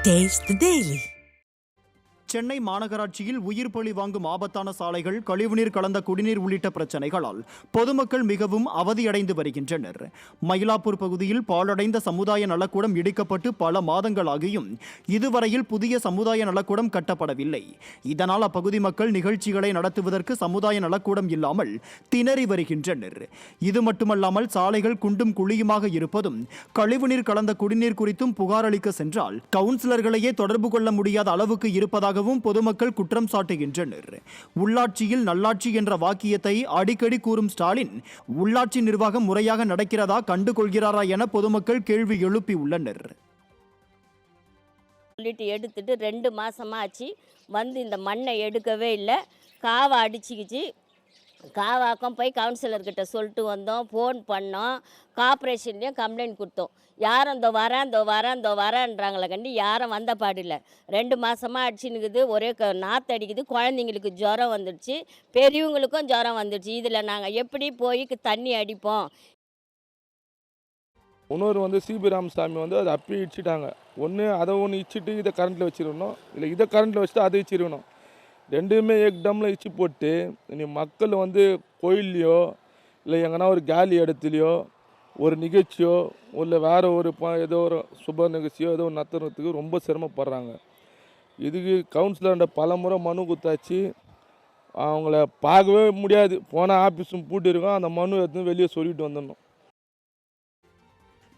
Taste the Daily. Chennai மாநகராட்சியில் உயிர் பலி வாங்கும் ஆபத்தான சாலைகள், கழிவுநீர் கலந்த குடிநீர் உள்ளிட்ட பிரச்சனைகளால் பொதுமக்கள் மிகவும் அவதியடைந்து வருகின்றனர். மயிலாப்பூர் பகுதியில் பாழடைந்த சமுதாய நலக்கூடம் இடிக்கப்பட்டு பல மாதங்களாகியும் இதுவரையில் புதிய சமுதாய நலக்கூடம் கட்டப்படவில்லை. இதனால் அப்பகுதி மக்கள் நிகழ்ச்சிகளை நடத்துவதற்கு சமுதாய நலக்கூடம் இல்லாமல் திணறி வருகின்றனர். இது மட்டுமல்லாமல் சாலைகள் குண்டும் குழியுமாக இருப்பதும், கழிவுநீர் கலந்த குடிநீர் குறித்தும் புகார் அளிக்க சென்றால் கவுன்சிலர்களையே தொடர்பு கொள்ள முடியாத அளவுக்கு இருப்பதாக பொதுமக்கள் குற்றம் சாட்டுகின்றனர். உள்ளாட்சியில் நல்லாட்சி என்ற வாக்கியத்தை அடிக்கடி கூறும் ஸ்டாலின், உள்ளாட்சி நிர்வாகம் முறையாக நடக்கிறதா, கண்டுகொள்கிறாரா என பொதுமக்கள் கேள்வி எழுப்பியுள்ளனர். எடுத்துட்டு 2 மாசமா ஆச்சு, வந்து இந்த மண்ணை எடுக்கவே இல்லை. காவை அடிச்சுக்கிச்சு. காவாக்கம் போய் கவுன்சிலர்கிட்ட சொல்லிட்டு வந்தோம், ஃபோன் பண்ணோம், கார்பரேஷன்லேயும் கம்ப்ளைண்ட் கொடுத்தோம். யாரும் இந்த வரேன்றாங்களே கண்டி யாரும் வந்த பாடில்லை. 2 மாதமாக அடிச்சுன்னுக்குது, ஒரே நாற்று அடிக்குது. குழந்தைங்களுக்கு ஜுரம் வந்துடுச்சு, பெரியவங்களுக்கும் ஜுரம் வந்துடுச்சு. இதில் நாங்கள் எப்படி போய் தண்ணி அடிப்போம்? இன்னொரு சிபி ராமசாமி அதை அப்பயே இடிச்சிட்டாங்க. அதை ஒன்று இடிச்சிட்டு இதை கரண்ட்டில் வச்சிடணும், இல்லை இதை கரண்ட்டில் வச்சுட்டு அதை இடிச்சிடணும். ரெண்டுமே ஏக்டமில் இச்சு போட்டு நீ மக்கள் கோயில்லையோ இல்லை எங்கன்னா ஒரு காலி இடத்துலையோ ஒரு நிகழ்ச்சியோ இல்லை வேறு ஒரு ஏதோ ஒரு சுப நிகழ்ச்சியோ ஏதோ ஒரு நடத்துறதுக்கு ரொம்ப சிரமப்படுறாங்க. இதுக்கு கவுன்சிலர்கிட்ட பல முறை மனு கொடுத்தாச்சு. அவங்கள பார்க்கவே முடியாது. போனால் ஆஃபீஸும் பூட்டிருக்கோம். அந்த மனு எடுத்து வெளியே சொல்லிட்டு வந்துடணும்.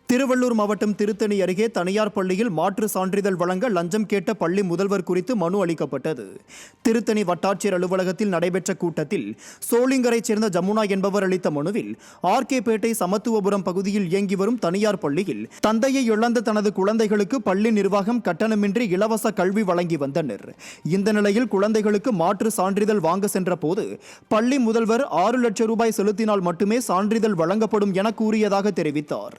திருவள்ளூர் மாவட்டம் திருத்தணி அருகே தனியார் பள்ளியில் மாற்று சான்றிதழ் வழங்க லஞ்சம் கேட்ட பள்ளி முதல்வர் குறித்து மனு அளிக்கப்பட்டது. திருத்தணி வட்டாட்சியர் அலுவலகத்தில் நடைபெற்ற கூட்டத்தில் சோளிங்கரைச் சேர்ந்த ஜமுனா என்பவர் அளித்த மனுவில், ஆர்கேபேட்டை சமத்துவபுரம் பகுதியில் இயங்கி வரும் தனியார் பள்ளியில் தந்தையை இழந்த தனது குழந்தைகளுக்கு பள்ளி நிர்வாகம் கட்டணமின்றி இலவச கல்வி வழங்கி வந்தனர். இந்த நிலையில் குழந்தைகளுக்கு மாற்று சான்றிதழ் வாங்க சென்ற போது பள்ளி முதல்வர் 6 லட்சம் ரூபாய் செலுத்தினால் மட்டுமே சான்றிதழ் வழங்கப்படும் என கூறியதாக தெரிவித்தார்.